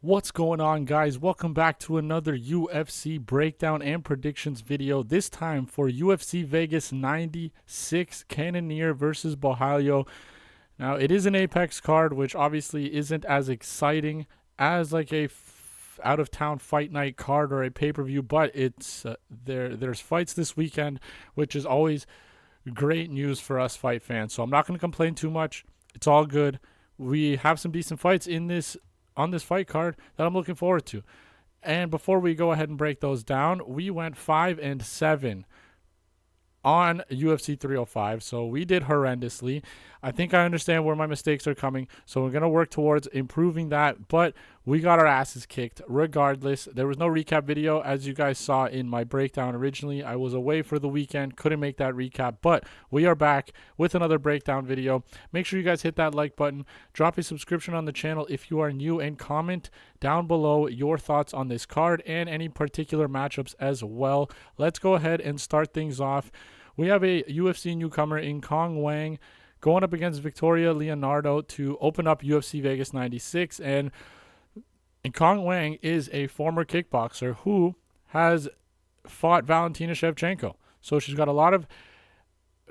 What's going on, guys? Welcome back to another UFC breakdown and predictions video. This time for UFC Vegas 96 Cannonier versus Borralho. Now, it is an Apex card, which obviously isn't as exciting as like a out of town fight night card or a pay-per-view, but it's there's fights this weekend, which is always great news for us fight fans. So I'm not going to complain too much. It's all good. We have some decent fights on this fight card that I'm looking forward to. And before we go ahead and break those down, we went 5-7 on UFC 305. So we did horrendously. I think I understand where my mistakes are coming. So we're going to work towards improving that. But we got our asses kicked regardless. There was no recap video, as you guys saw in my breakdown originally. I was away for the weekend. Couldn't make that recap. But we are back with another breakdown video. Make sure you guys hit that like button. Drop a subscription on the channel if you are new. And comment down below your thoughts on this card and any particular matchups as well. Let's go ahead and start things off. We have a UFC newcomer in Wang going up against Victoria Leonardo to open up UFC Vegas 96. And Wang is a former kickboxer who has fought Valentina Shevchenko. So she's got a lot of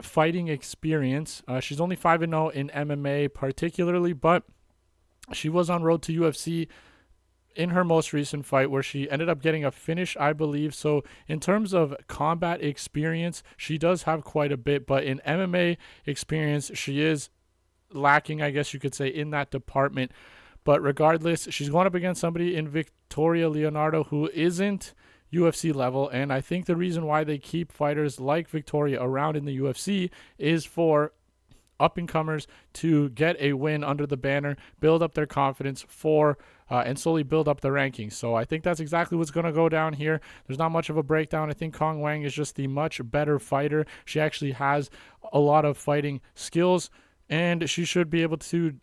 fighting experience. She's only 5-0 in MMA particularly, but she was on road to UFC in her most recent fight where she ended up getting a finish, I believe. So in terms of combat experience, she does have quite a bit, but in MMA experience, she is lacking, I guess you could say, in that department. But regardless, she's going up against somebody in Victoria Leonardo who isn't UFC level, and I think the reason why they keep fighters like Victoria around in the UFC is for up-and-comers to get a win under the banner, build up their confidence and slowly build up the rankings. So I think that's exactly what's going to go down here. There's not much of a breakdown. I think Wang is just the much better fighter. She actually has a lot of fighting skills, and she should be able to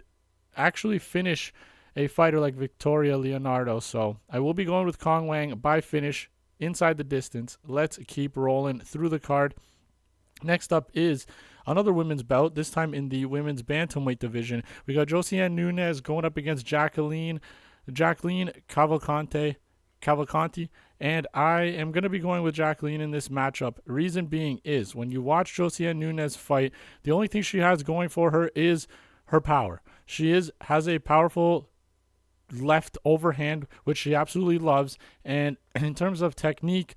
actually finish a fighter like Victoria Leonardo. So I will be going with Wang by finish inside the distance. Let's keep rolling through the card. Next up is another women's bout, this time in the women's bantamweight division. We got Nunes going up against Jacqueline Cavalcanti, and I am going to be going with Jacqueline in this matchup. Reason being is when you watch Nunes fight, the only thing she has going for her is her power. She has a powerful left overhand, which she absolutely loves, and in terms of technique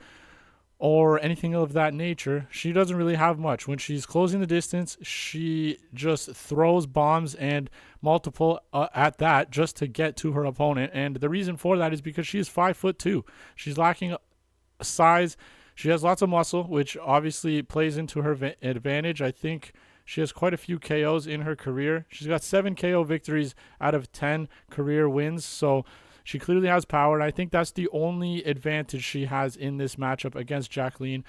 or anything of that nature, she doesn't really have much. When she's closing the distance, she just throws bombs and multiple at that just to get to her opponent. And the reason for that is because she is 5'2". She's lacking size. She has lots of muscle, which obviously plays into her advantage. I think she has quite a few KOs in her career. She's got 7 KO victories out of 10 career wins. So she clearly has power, and I think that's the only advantage she has in this matchup against Jacqueline.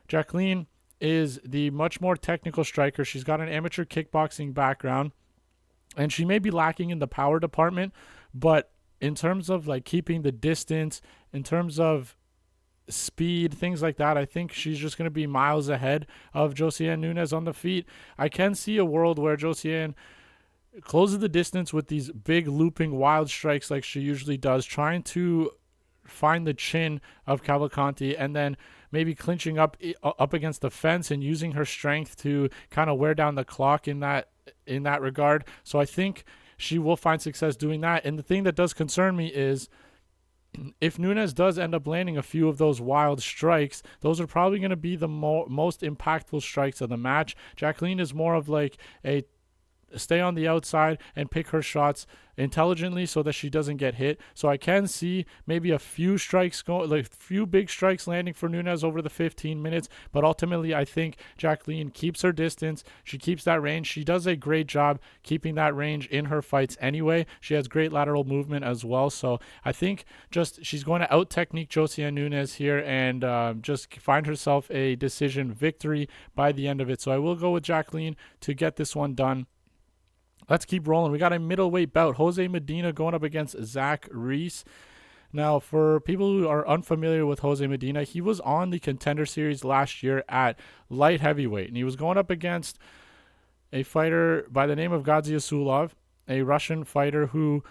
Jacqueline is the much more technical striker. She's got an amateur kickboxing background, and she may be lacking in the power department, but in terms of like keeping the distance, in terms of speed, things like that, I think she's just going to be miles ahead of Nunes on the feet. I can see a world where Josiane closes the distance with these big looping wild strikes like she usually does, trying to find the chin of Cavalcanti and then maybe clinching up against the fence and using her strength to kind of wear down the clock in that regard. So I think she will find success doing that. And the thing that does concern me is if Nunes does end up landing a few of those wild strikes, those are probably going to be the most impactful strikes of the match. Jacqueline is more of like a stay on the outside and pick her shots intelligently so that she doesn't get hit. So I can see maybe a few big strikes landing for Nunes over the 15 minutes, but ultimately I think Jacqueline keeps her distance. She keeps that range. She does a great job keeping that range in her fights anyway. She has great lateral movement as well. So I think just she's going to out-technique Nunes here and just find herself a decision victory by the end of it. So I will go with Jacqueline to get this one done. Let's keep rolling. We got a middleweight bout. Jose Medina going up against Reese. Now, for people who are unfamiliar with Jose Medina, he was on the Contender Series last year at light heavyweight, and he was going up against a fighter by the name of Gaziasulov, a Russian fighter who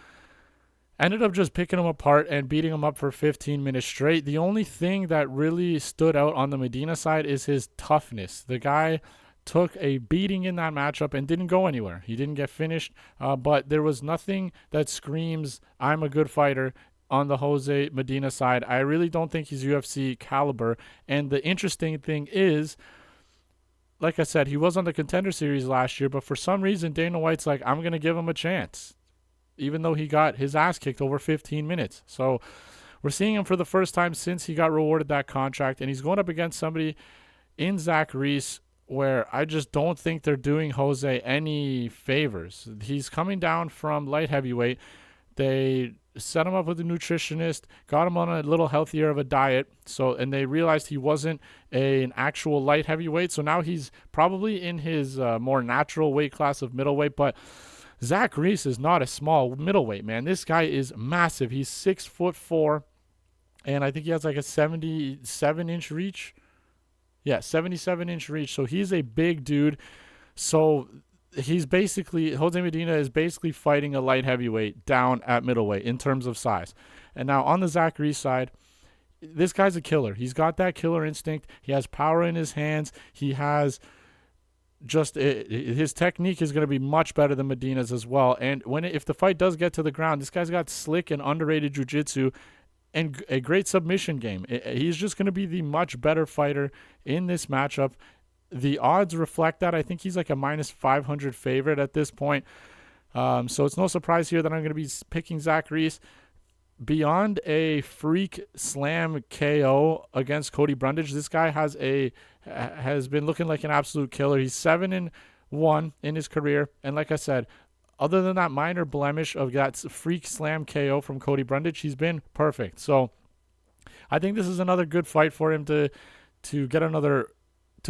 ended up just picking him apart and beating him up for 15 minutes straight. The only thing that really stood out on the Medina side is his toughness. The guy took a beating in that matchup and didn't go anywhere. He didn't get finished, but there was nothing that screams, I'm a good fighter on the Jose Medina side. I really don't think he's UFC caliber. And the interesting thing is, like I said, he was on the Contender Series last year, but for some reason, Dana White's like, I'm going to give him a chance, even though he got his ass kicked over 15 minutes. So we're seeing him for the first time since he got rewarded that contract, and he's going up against somebody in Zach Reese where I just don't think they're doing Jose any favors. He's coming down from light heavyweight. They set him up with a nutritionist, got him on a little healthier of a diet, and they realized he wasn't an actual light heavyweight, so now he's probably in his more natural weight class of middleweight. But Zach Reese is not a small middleweight, man. This guy is massive. He's 6'4", and I think he has like a 77-inch reach. Yeah, 77-inch reach. So he's a big dude. So he's basically, Jose Medina is basically fighting a light heavyweight down at middleweight in terms of size. And now on the Zach Reese side, this guy's a killer. He's got that killer instinct. He has power in his hands. He has his technique is going to be much better than Medina's as well. And if the fight does get to the ground, this guy's got slick and underrated jiu-jitsu and a great submission game. He's just going to be the much better fighter in this matchup. The odds reflect that. I think he's like a minus 500 favorite at this point. So it's no surprise here that I'm going to be picking Zach Reese. Beyond a freak slam KO against Cody Brundage, this guy has been looking like an absolute killer. He's 7-1 in his career, and like I said, other than that minor blemish of that freak slam KO from Cody Brundage, he's been perfect. So I think this is another good fight for him to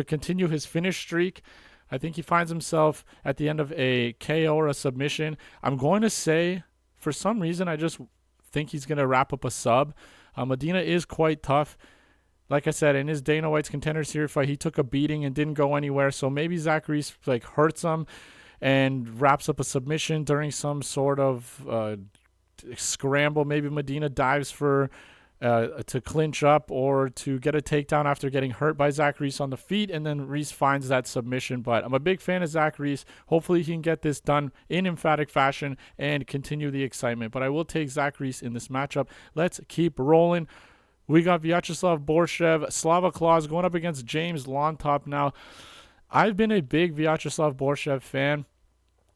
continue his finish streak. I think he finds himself at the end of a KO or a submission. I'm going to say, for some reason, I just think he's going to wrap up a sub. Medina is quite tough. Like I said, in his Dana White's Contender Series fight, he took a beating and didn't go anywhere. So maybe Zach Reese hurts him and wraps up a submission during some sort of scramble. Maybe Medina dives to clinch up or to get a takedown after getting hurt by Zach Reese on the feet, and then Reese finds that submission. But I'm a big fan of Zach Reese. Hopefully he can get this done in emphatic fashion and continue the excitement. But I will take Zach Reese in this matchup. Let's keep rolling. We got Vyacheslav Borshchev, Slava Claus going up against James Llontop. Now, I've been a big Vyacheslav Borshchev fan.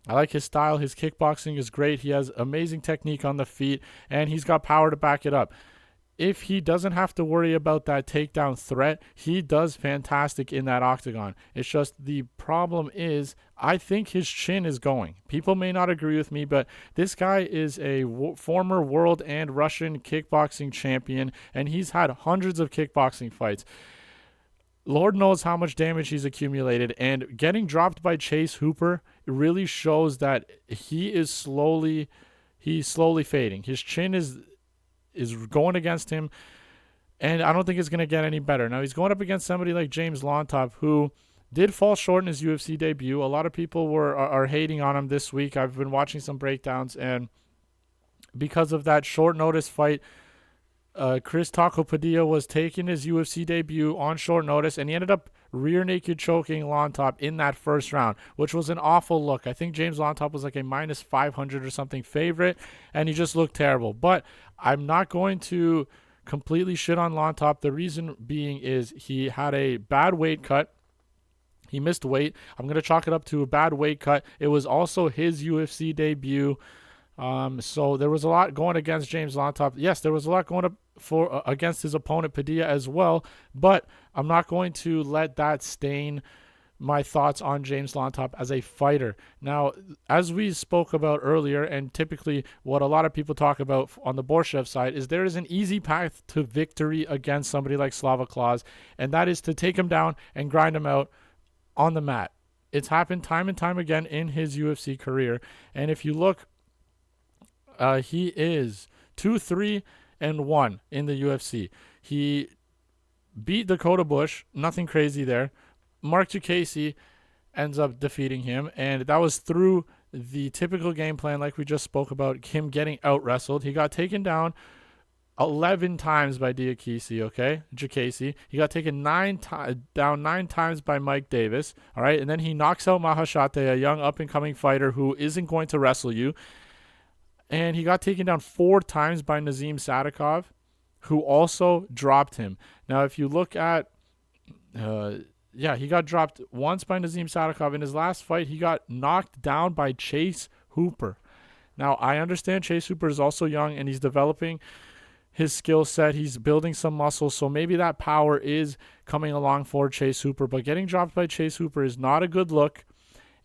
I like his style. His kickboxing is great. He has amazing technique on the feet, and he's got power to back it up. If he doesn't have to worry about that takedown threat, he does fantastic in that octagon. It's just the problem is I think his chin is going. People may not agree with me, but this guy is a former world and Russian kickboxing champion, and he's had hundreds of kickboxing fights. Lord knows how much damage he's accumulated, and getting dropped by Chase Hooper really shows that he's slowly fading. His chin is going against him, and I don't think it's going to get any better. Now, he's going up against somebody like James Llontop, who did fall short in his UFC debut. A lot of people are hating on him this week. I've been watching some breakdowns, and because of that short notice fight, Chris Taco Padilla was taking his UFC debut on short notice, and he ended up rear naked choking Llontop in that first round, which was an awful look. I think James Llontop was like a minus 500 or something favorite, and he just looked terrible. But I'm not going to completely shit on Llontop. The reason being is he had a bad weight cut. He missed weight. I'm going to chalk it up to a bad weight cut. It was also his UFC debut. So there was a lot going against James Llontop. Yes, there was a lot going up against his opponent Padilla as well, but I'm not going to let that stain my thoughts on James Llontop as a fighter. Now, as we spoke about earlier, and typically what a lot of people talk about on the Borshchev side, is there is an easy path to victory against somebody like Slava Claus, and that is to take him down and grind him out on the mat. It's happened time and time again in his UFC career, and if you look, he is 2-3-1 in the UFC. He beat Dakota Bush, nothing crazy there. Mark Ducasey ends up defeating him, and that was through the typical game plan, like we just spoke about, him getting out wrestled. He got taken down 11 times by Diakisi, okay? Jacasey. He got taken down 9 times by Mike Davis, all right? And then he knocks out Meerschaert, a young up-and-coming fighter who isn't going to wrestle you. And he got taken down 4 times by Nazim Sadikov, who also dropped him. Now, if you look at... he got dropped once by Nazim Sadikov. In his last fight, he got knocked down by Chase Hooper. Now, I understand Chase Hooper is also young and he's developing his skill set. He's building some muscle, so maybe that power is coming along for Chase Hooper. But getting dropped by Chase Hooper is not a good look,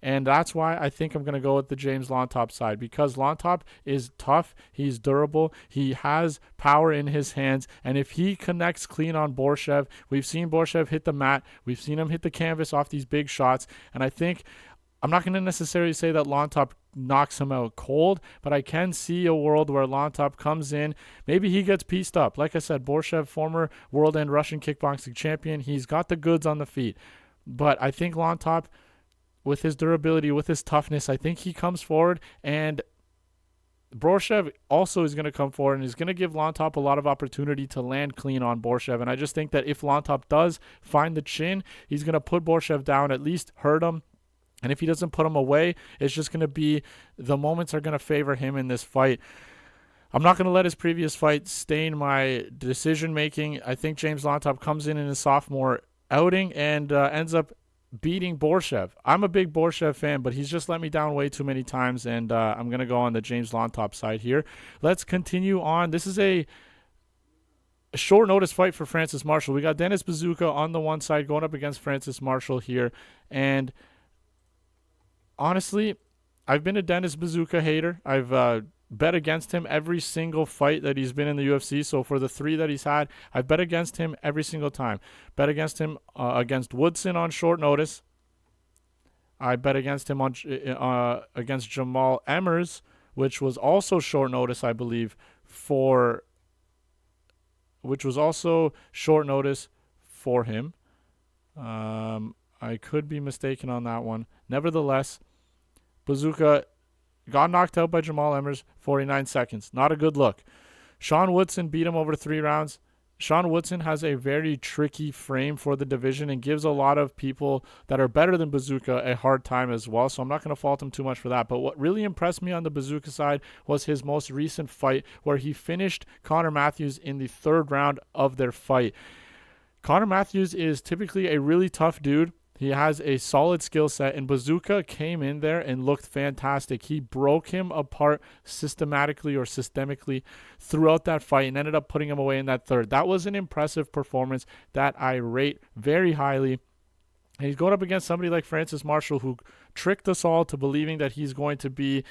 and that's why I think I'm going to go with the James Llontop side, because Llontop is tough, he's durable, he has power in his hands, and if he connects clean on Borshchev, we've seen Borshchev hit the mat, we've seen him hit the canvas off these big shots, and I think I'm not going to necessarily say that Llontop knocks him out cold, but I can see a world where Llontop comes in. Maybe he gets pieced up. Like I said, Borshchev, former world and Russian kickboxing champion, he's got the goods on the feet. But I think Llontop, with his durability, with his toughness, I think he comes forward, and Borshchev also is going to come forward and is going to give Llontop a lot of opportunity to land clean on Borshchev. And I just think that if Llontop does find the chin, he's going to put Borshchev down, at least hurt him. And if he doesn't put him away, it's just going to be the moments are going to favor him in this fight. I'm not going to let his previous fight stain my decision-making. I think James Llontop comes in his sophomore outing and ends up beating Borshchev. I'm a big Borshchev fan, but he's just let me down way too many times, and I'm going to go on the James Llontop side here. Let's continue on. This is a short notice fight for Francis Marshall. We got Dennis Buzukja on the one side going up against Francis Marshall here, and honestly, I've been a Dennis Buzukja hater. I've bet against him every single fight that he's been in the UFC. So for the 3 that he's had, I've bet against him every single time. Bet against him against Woodson on short notice. I bet against him on against Jamal Emmers, which was also short notice, I believe, which was also short notice for him. I could be mistaken on that one. Nevertheless, Buzukja got knocked out by Jamal Emmers, 49 seconds. Not a good look. Sean Woodson beat him over 3 rounds. Sean Woodson has a very tricky frame for the division and gives a lot of people that are better than Buzukja a hard time as well, so I'm not going to fault him too much for that. But what really impressed me on the Buzukja side was his most recent fight, where he finished Connor Matthews in the 3rd round of their fight. Connor Matthews is typically a really tough dude. He has a solid skill set, and Buzukja came in there and looked fantastic. He broke him apart systematically or systemically throughout that fight and ended up putting him away in that 3rd. That was an impressive performance that I rate very highly. And he's going up against somebody like Francis Marshall, who tricked us all to believing that he's going to be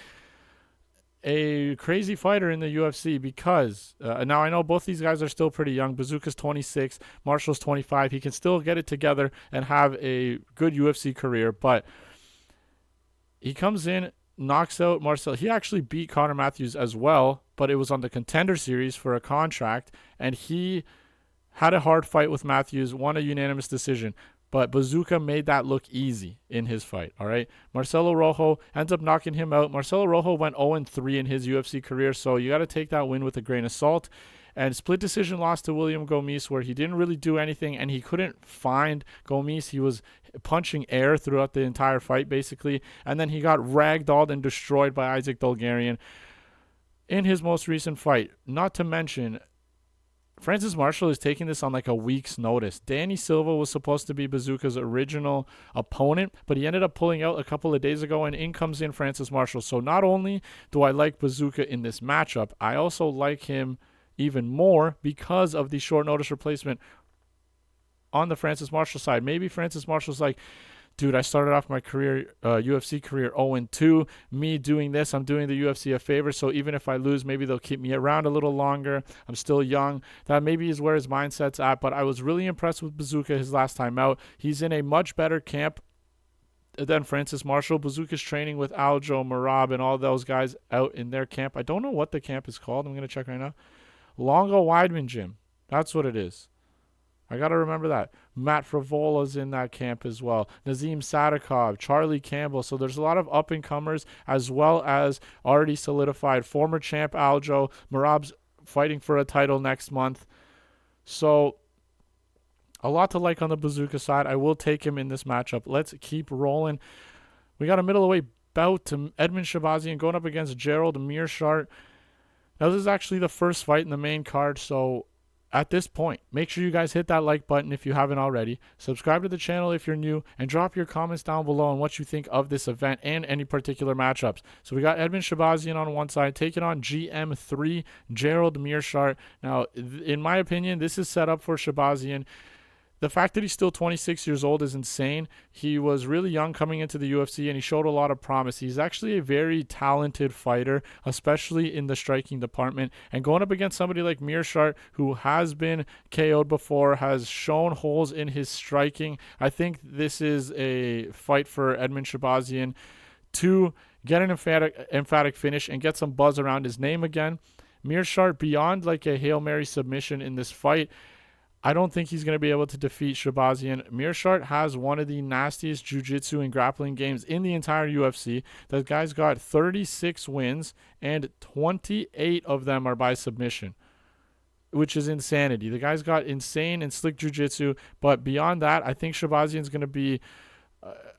a crazy fighter in the UFC, because now I know both these guys are still pretty young. Buzukja's 26, Marshall's 25. He can still get it together and have a good UFC career, but he comes in, knocks out Marcel. He actually beat Connor Matthews as well, but it was on the Contender Series for a contract, and he had a hard fight with Matthews, won a unanimous decision. But Buzukja made that look easy in his fight, all right? Marcelo Rojo ends up knocking him out. Marcelo Rojo went 0-3 in his UFC career, so you got to take that win with a grain of salt. And split decision loss to William Gomis, where he didn't really do anything, and he couldn't find Gomis. He was punching air throughout the entire fight, basically. And then he got ragdolled and destroyed by Isaac Dolgarian in his most recent fight. Not to mention, Francis Marshall is taking this on like a week's notice. Danny Silva was supposed to be Buzukja's original opponent, but he ended up pulling out a couple of days ago, and in comes in Francis Marshall. So not only do I like Buzukja in this matchup, I also like him even more because of the short notice replacement on the Francis Marshall side. Maybe Francis Marshall's like, dude, I started off my career, UFC career 0-2. Me doing this, I'm doing the UFC a favor. So even if I lose, maybe they'll keep me around a little longer. I'm still young. That maybe is where his mindset's at. But I was really impressed with Buzukja his last time out. He's in a much better camp than Francis Marshall. Buzukja's training with Aljo, Marab, and all those guys out in their camp. I don't know what the camp is called. I'm going to check right now. Longo Weidman Gym. That's what it is. I got to remember that. Matt Fravola's in that camp as well. Nazim Sadikov, Charlie Campbell. So there's a lot of up-and-comers as well as already solidified. Former champ Aljo. Merab's fighting for a title next month. So a lot to like on the Buzukja side. I will take him in this matchup. Let's keep rolling. We got a middleweight bout to Edmund Shahbazyan going up against Gerald Meerschaert. Now, this is actually the first fight in the main card, so at this point, make sure you guys hit that like button if you haven't already. Subscribe to the channel if you're new, and drop your comments down below on what you think of this event and any particular matchups. So we got Edmund Shahbazyan on one side, taking on GM3 Gerald Meerschaert. Now, in my opinion, this is set up for Shahbazyan. The fact that he's still 26 years old is insane. He was really young coming into the UFC, and he showed a lot of promise. He's actually a very talented fighter, especially in the striking department. And going up against somebody like Meerschaert, who has been KO'd before, has shown holes in his striking, I think this is a fight for Edmund Shahbazyan to get an emphatic finish and get some buzz around his name again. Meerschaert, beyond like a Hail Mary submission in this fight, I don't think he's going to be able to defeat Shahbazyan. Meerschaert has one of the nastiest jiu-jitsu and grappling games in the entire UFC. The guy's got 36 wins, and 28 of them are by submission, which is insanity. The guy's got insane and slick jiu-jitsu, but beyond that, I think Shahbazyan's going to be,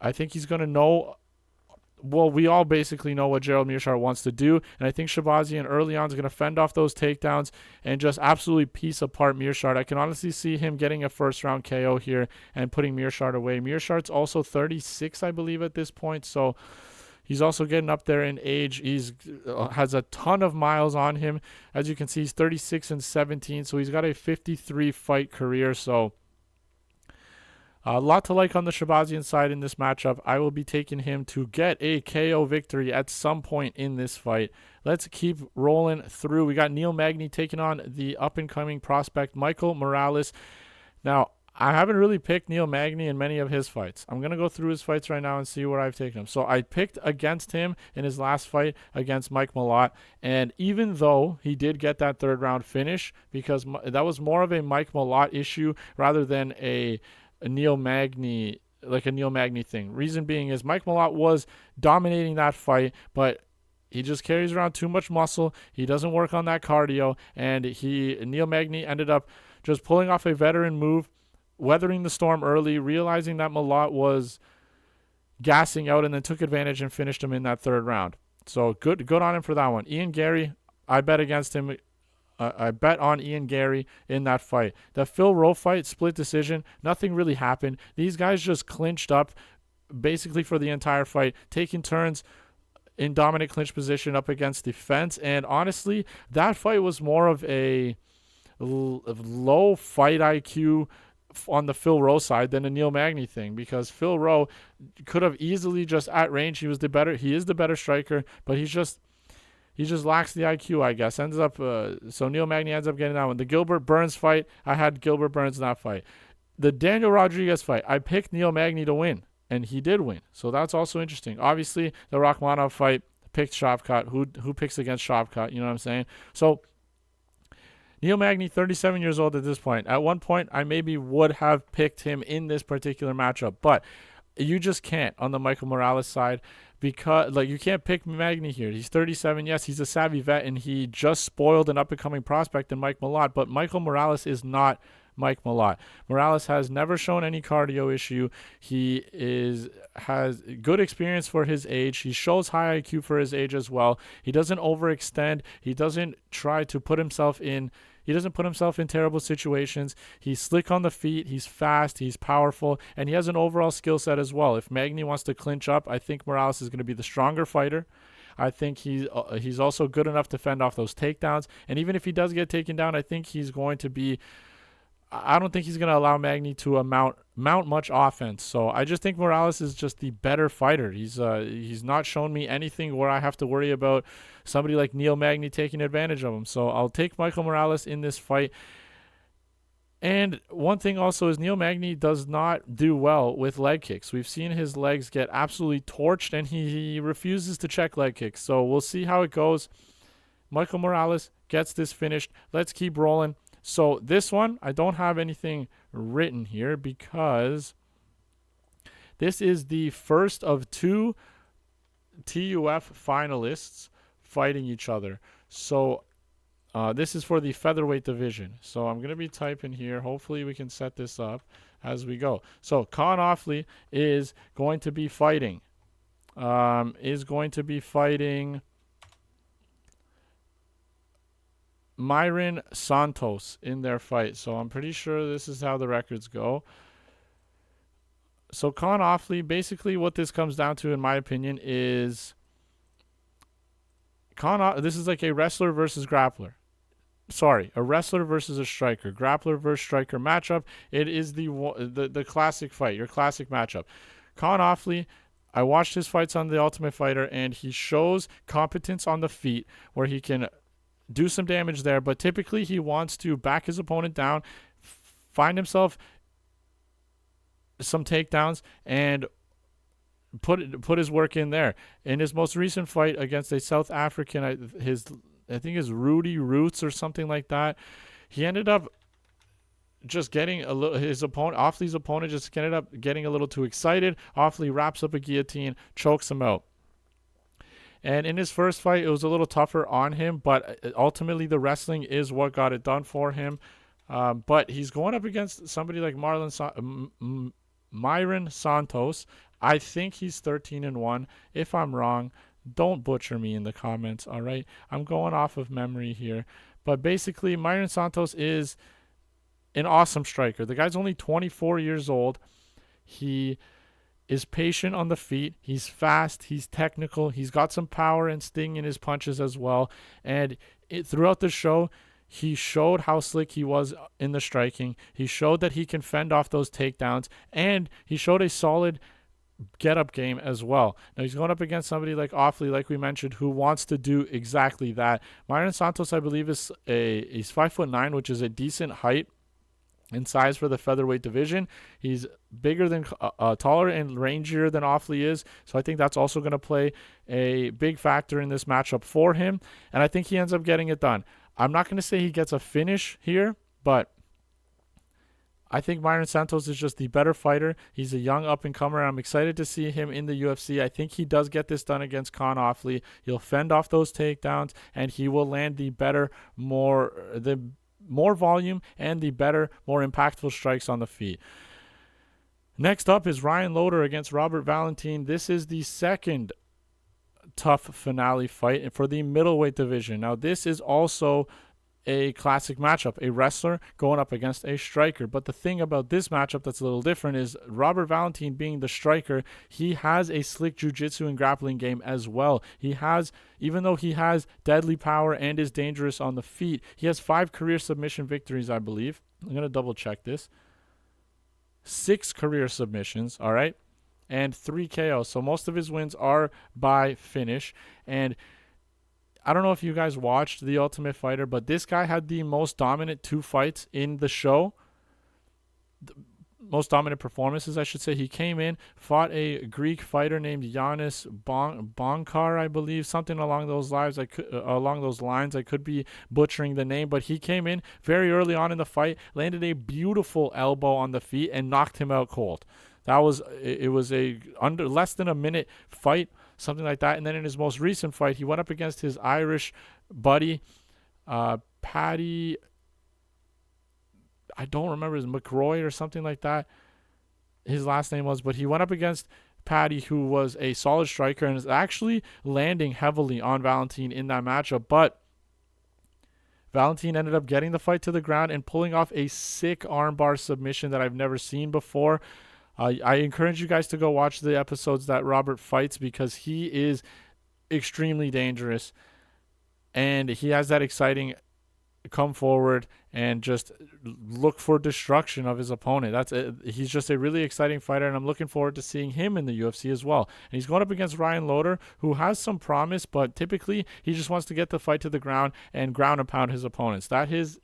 I think he's going to know. Well, we all basically know what Gerald Meerschaert wants to do, and I think Shahbazyan early on is going to fend off those takedowns and just absolutely piece apart Meerschaert. I can honestly see him getting a first-round KO here and putting Meerschaert away. Meerschaert's also 36, I believe, at this point, so he's also getting up there in age. He's has a ton of miles on him. As you can see, he's 36 and 17, so he's got a 53-fight career, so a lot to like on the Shahbazyan side in this matchup. I will be taking him to get a KO victory at some point in this fight. Let's keep rolling through. We got Neil Magny taking on the up-and-coming prospect Michael Morales. Now, I haven't really picked Neil Magny in many of his fights. I'm going to go through his fights right now and see where I've taken him. So I picked against him in his last fight against Mike Malott. And even though he did get that third-round finish, because that was more of a Mike Malott issue rather than a Neil Magny, like a Neil Magny thing. Reason being is Mike Malott was dominating that fight, but he just carries around too much muscle. He doesn't work on that cardio, and Neil Magny ended up just pulling off a veteran move, weathering the storm early, realizing that Malott was gassing out, and then took advantage and finished him in that third round. So good on him for that one. Ian Gary, I bet against him. I bet on Ian Gary in that fight. The Phil Rowe fight, split decision, nothing really happened. These guys just clinched up basically for the entire fight, taking turns in dominant clinch position up against the fence. And honestly, that fight was more of a low fight IQ on the Phil Rowe side than a Neil Magny thing, because Phil Rowe could have easily just at range. He is the better striker, but he just lacks the IQ, I guess. So Neil Magny ends up getting that one. The Gilbert Burns fight, I had Gilbert Burns in that fight. The Daniel Rodriguez fight, I picked Neil Magny to win, and he did win. So that's also interesting. Obviously, the Rakhmonov fight, picked Shavkat. Who picks against Shavkat? You know what I'm saying? So Neil Magny, 37 years old at this point. At one point, I maybe would have picked him in this particular matchup, but you just can't on the Michael Morales side, because you can't pick Magny here. He's 37. Yes, he's a savvy vet, and he just spoiled an up-and-coming prospect in Mike Malott, but Michael Morales is not Mike Malott. Morales has never shown any cardio issue. He has good experience for his age. He shows high IQ for his age as well. He doesn't overextend. He doesn't try to put himself in terrible situations. He's slick on the feet. He's fast. He's powerful. And he has an overall skill set as well. If Magny wants to clinch up, I think Morales is going to be the stronger fighter. I think he's also good enough to fend off those takedowns. And even if he does get taken down, I think he's going to be... I don't think he's going to allow Magny to mount much offense. So I just think Morales is just the better fighter. He's not shown me anything where I have to worry about somebody like Neil Magny taking advantage of him. So I'll take Michael Morales in this fight. And one thing also is Neil Magny does not do well with leg kicks. We've seen his legs get absolutely torched, and he refuses to check leg kicks. So we'll see how it goes. Michael Morales gets this finished. Let's keep rolling. So this one, I don't have anything written here because this is the first of 2 TUF finalists fighting each other. So this is for the featherweight division. So I'm going to be typing here. Hopefully we can set this up as we go. So Ofli is going to be fighting. Myron Santos in their fight. So I'm pretty sure this is how the records go. So Ofli, basically what this comes down to, in my opinion, is this is like a wrestler versus grappler. Sorry, a wrestler versus a striker. Grappler versus striker matchup. It is the classic fight, your classic matchup. Ofli, I watched his fights on The Ultimate Fighter, and he shows competence on the feet where he can do some damage there, but typically he wants to back his opponent down, find himself some takedowns, and put his work in there. In his most recent fight against a South African, I think is Rudy Roots or something like that, he ended up just getting a little, Ofli's opponent just ended up getting a little too excited. Ofli wraps up a guillotine, chokes him out. And in his first fight, it was a little tougher on him, but ultimately the wrestling is what got it done for him. But he's going up against somebody like Myron Santos. I think he's 13-1. If I'm wrong, don't butcher me in the comments, all right? I'm going off of memory here. But basically, Myron Santos is an awesome striker. The guy's only 24 years old. He is patient on the feet. He's fast. He's technical. He's got some power and sting in his punches as well. And throughout the show, he showed how slick he was in the striking. He showed that he can fend off those takedowns. And he showed a solid get-up game as well. Now, he's going up against somebody like Ofli, like we mentioned, who wants to do exactly that. Myron Santos, I believe, he's 5'9", which is a decent height in size for the featherweight division. He's bigger than, taller and rangier than Ofli is, so I think that's also going to play a big factor in this matchup for him, and I think he ends up getting it done. I'm not going to say he gets a finish here, but I think Myron Santos is just the better fighter. He's a young up-and-comer. I'm excited to see him in the UFC. I think he does get this done against Ofli. He'll fend off those takedowns, and he will land the better, more volume and the better, more impactful strikes on the feet. Next up is Ryan Loder against Robert Valentin. This is the second tough finale fight for the middleweight division. Now, this is also a classic matchup, a wrestler going up against a striker. But the thing about this matchup that's a little different is Robert Valentin, being the striker, he has a slick jiu-jitsu and grappling game as well. Even though he has deadly power and is dangerous on the feet, he has 5 career submission victories, I believe. I'm going to double check this. 6 career submissions, all right, and 3 KOs. So most of his wins are by finish. And I don't know if you guys watched The Ultimate Fighter, but this guy had the most dominant 2 fights in the show. Most dominant performances, I should say. He came in, fought a Greek fighter named Yanis Bonkar, I believe, something along those lines. I could be butchering the name, but he came in very early on in the fight, landed a beautiful elbow on the feet, and knocked him out cold. It was a less than a minute fight, something like that. And then in his most recent fight, he went up against his Irish buddy, Paddy, I don't remember, his McRoy or something like that, his last name was, but he went up against Paddy, who was a solid striker and is actually landing heavily on Valentin in that matchup. But Valentin ended up getting the fight to the ground and pulling off a sick armbar submission that I've never seen before. I encourage you guys to go watch the episodes that Robert fights, because he is extremely dangerous and he has that exciting come forward and just look for destruction of his opponent. He's just a really exciting fighter, and I'm looking forward to seeing him in the UFC as well. And he's going up against Ryan Loder, who has some promise, but typically he just wants to get the fight to the ground and pound his opponents. That is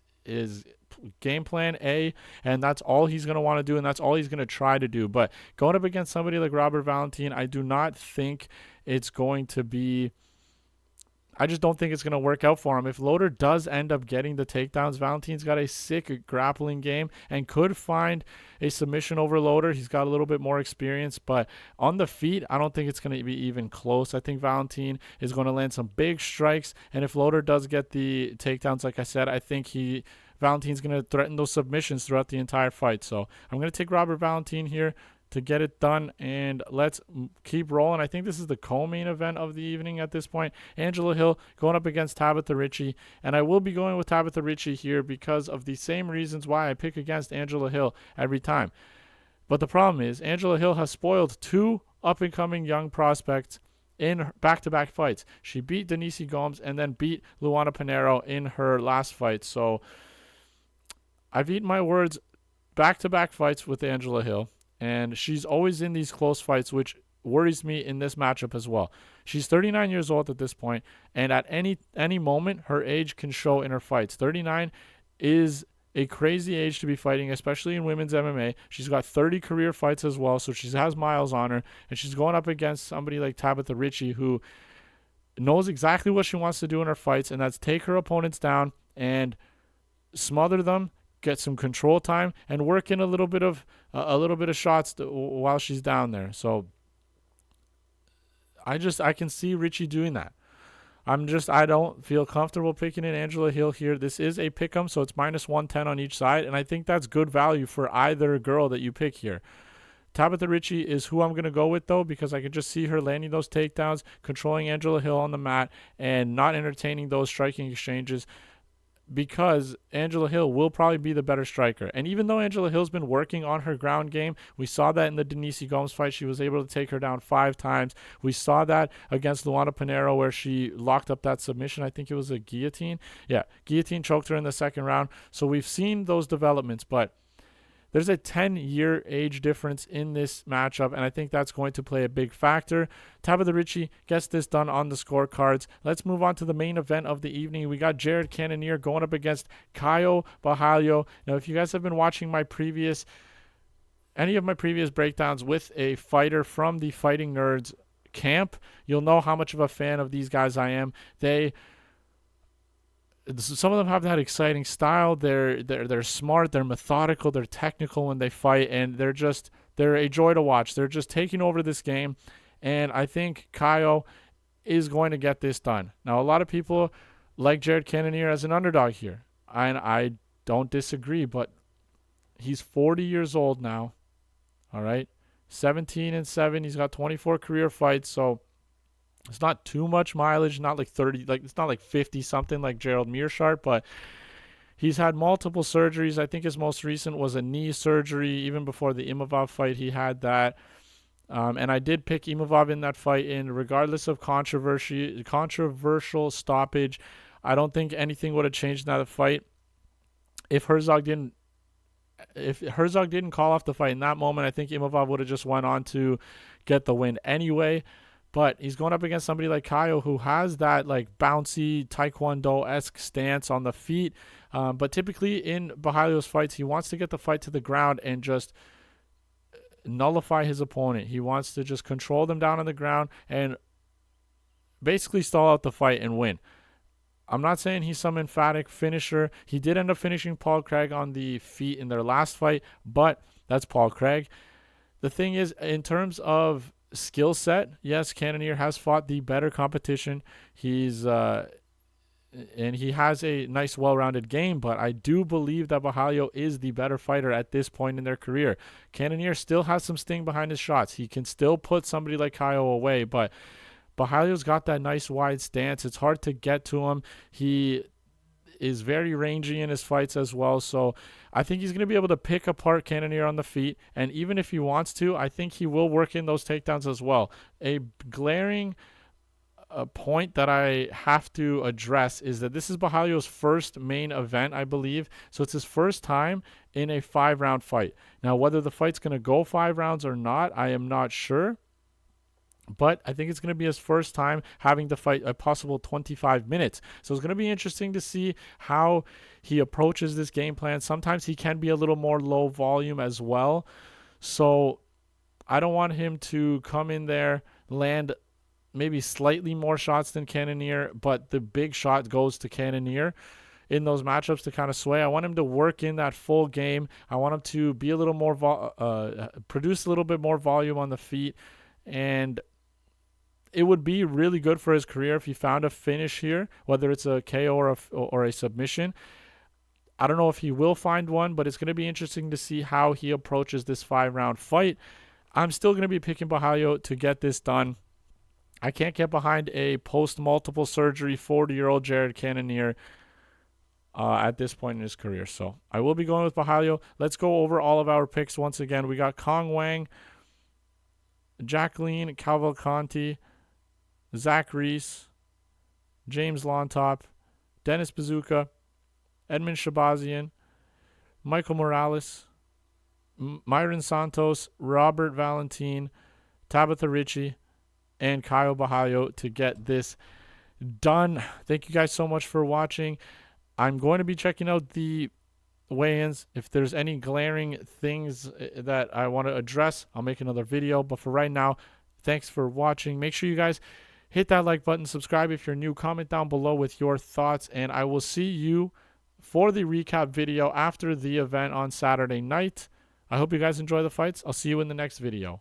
game plan A, and that's all he's going to want to do, and that's all he's going to try to do. But going up against somebody like Robert Valentin, I do not think it's going to be I just don't think it's going to work out for him. If Loder does end up getting the takedowns, Valentin's got a sick grappling game and could find a submission over Loder. He's got a little bit more experience, but on the feet, I don't think it's going to be even close. I think Valentin is going to land some big strikes, and if Loder does get the takedowns, like I said, I think Valentin's going to threaten those submissions throughout the entire fight. So I'm going to take Robert Valentin here to get it done, and let's keep rolling. I think this is the co-main event of the evening at this point. Angela Hill going up against Tabitha Ricci, and I will be going with Tabitha Ricci here because of the same reasons why I pick against Angela Hill every time. But the problem is Angela Hill has spoiled two up-and-coming young prospects in back-to-back fights. She beat Denise Gomes and then beat Luana Pinheiro in her last fight. So I've eaten my words, back-to-back fights with Angela Hill. And she's always in these close fights, which worries me in this matchup as well. She's 39 years old at this point, and at any moment, her age can show in her fights. 39 is a crazy age to be fighting, especially in women's MMA. She's got 30 career fights as well, so she has miles on her, and she's going up against somebody like Tabitha Ricci, who knows exactly what she wants to do in her fights, and that's take her opponents down and smother them, get some control time, and work in a little bit of shots while she's down there. So I can see Ricci doing that. I don't feel comfortable picking in Angela Hill here. This is a pick'em, so it's minus 110 on each side, and I think that's good value for either girl that you pick here. Tabitha Ricci is who I'm going to go with, though, because I can just see her landing those takedowns, controlling Angela Hill on the mat, and not entertaining those striking exchanges, because Angela Hill will probably be the better striker. And even though Angela Hill's been working on her ground game, we saw that in the Denise Gomes fight. She was able to take her down 5 times. We saw that against Luana Pinheiro where she locked up that submission. I think it was a guillotine. Yeah, guillotine choked her in the second round. So we've seen those developments, but there's a 10-year age difference in this matchup, and I think that's going to play a big factor. Tabitha Ricci gets this done on the scorecards. Let's move on to the main event of the evening. We got Jared Cannonier going up against Caio Borralho. Now, if you guys have been watching any of my previous breakdowns with a fighter from the Fighting Nerds camp, you'll know how much of a fan of these guys I am. Some of them have that exciting style. They're smart, they're methodical, they're technical when they fight, and they're a joy to watch. They're just taking over this game, and I think Caio is going to get this done. Now, a lot of people like Jared Cannonier as an underdog here, and I don't disagree, but he's 40 years old now. All right, 17-7. He's got 24 career fights, so it's not too much mileage, not like 30, it's not like 50 something like Gerald Meerschaert, but he's had multiple surgeries. I think his most recent was a knee surgery. Even before the Imavov fight, he had that. And I did pick Imavov in that fight, regardless of controversial stoppage. I don't think anything would have changed in that fight. If Herzog didn't call off the fight in that moment, I think Imavov would have just went on to get the win anyway. But he's going up against somebody like Caio, who has that like bouncy taekwondo-esque stance on the feet. But typically in Borralho's fights, he wants to get the fight to the ground and just nullify his opponent. He wants to just control them down on the ground and basically stall out the fight and win. I'm not saying he's some emphatic finisher. He did end up finishing Paul Craig on the feet in their last fight, but that's Paul Craig. The thing is, in terms of skill set, yes, Cannonier has fought the better competition. And he has a nice, well-rounded game, but I do believe that Borralho is the better fighter at this point in their career. Cannonier still has some sting behind his shots. He can still put somebody like Caio away, but Borralho's got that nice wide stance. It's hard to get to him. He is very rangy in his fights as well, so I think he's going to be able to pick apart Cannonier on the feet, and even if he wants to, I think he will work in those takedowns as well. A glaring point that I have to address is that this is Borralho's first main event, I believe, so it's his first time in a 5-round fight. Now, whether the fight's going to go 5 rounds or not, I am not sure. But I think it's going to be his first time having to fight a possible 25 minutes. So it's going to be interesting to see how he approaches this game plan. Sometimes he can be a little more low volume as well. So I don't want him to come in there, land maybe slightly more shots than Cannonier, but the big shot goes to Cannonier in those matchups to kind of sway. I want him to work in that full game. I want him to be a little more produce a little bit more volume on the feet, and it would be really good for his career if he found a finish here, whether it's a KO or a submission. I don't know if he will find one, but it's going to be interesting to see how he approaches this 5-round fight. I'm still going to be picking Borralho to get this done. I can't get behind a post-multiple surgery 40-year-old Jared Cannonier at this point in his career. So I will be going with Borralho. Let's go over all of our picks once again. We got Wang, Jacqueline Cavalcanti, Zach Reese, James Llontop, Dennis Buzukja, Edmund Shahbazyan, Michael Morales, Myron Santos, Robert Valentin, Tabitha Ricci, and Kyle Borralho to get this done. Thank you guys so much for watching. I'm going to be checking out the weigh-ins. If there's any glaring things that I want to address, I'll make another video. But for right now, thanks for watching. Make sure you guys hit that like button, subscribe if you're new, comment down below with your thoughts, and I will see you for the recap video after the event on Saturday night. I hope you guys enjoy the fights. I'll see you in the next video.